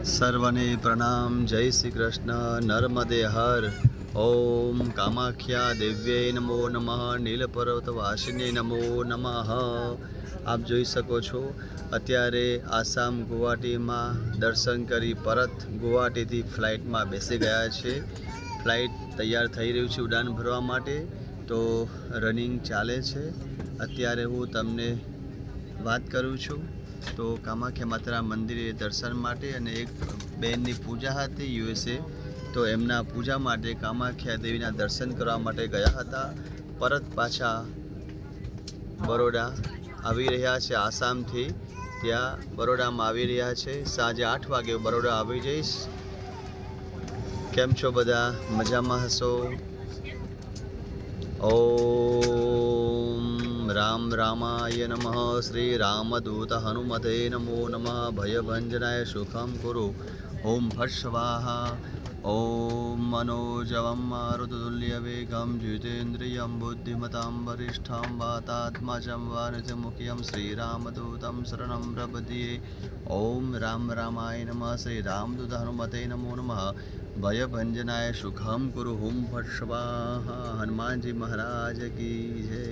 સર્વને પ્રણામ. જય શ્રી કૃષ્ણ. નર્મદે હર. ઓમ કામાખ્યા દેવ્યે નમો નમઃ. નીલપર્વતવાસિને નમો નમઃ. આપ જોઈ શકો છો અત્યારે આસામ ગુવાહાટીમાં દર્શન કરી પરત ગુવાહાટીથી ફ્લાઇટમાં બેસી ગયા છે. ફ્લાઇટ તૈયાર થઈ રહ્યું છે ઉડાન ભરવા માટે, તો રનિંગ ચાલે છે. અત્યારે હું તમને વાત કરું છું તો કામાખ્યા માતાના મંદિરે દર્શન માટે, અને એક બહેનની પૂજા હતી યુએસએ, તો એમના પૂજા માટે કામાખ્યા દેવીના દર્શન કરવા માટે ગયા હતા. પરત પાછા બરોડા આવી રહ્યા છે. આસામથી ત્યાં બરોડામાં આવી રહ્યા છે. સાંજે 8 વાગે બરોડા આવી જઈશ. કેમ છો બધા? મજામાં હશો? ઓમ રામ રામાય નમઃ. શ્રી રામદૂત હનુમતે નમો નમઃ. ભયભંજનાય સુખમ કુરુ. ઓમ ફટ સ્વાહા. ઓમ મનોજવમ મારુતતુલ્ય વેગમ જીતેન્દ્રિયમ બુદ્ધિમતામ વરિષ્ઠમ વાતાત્મજં વાનિધમુખ્યમ શ્રીરામદૂતમ શરણં પ્રપદ્યે. ઓમ રામ રામાય નમઃ. શ્રી રામદૂત હનુમતે નમો નમઃ. ભયભંજનાય સુખમ કુરુ. હુમ ફટ સ્વાહા. હનુમાનજી મહારાજ કી જય.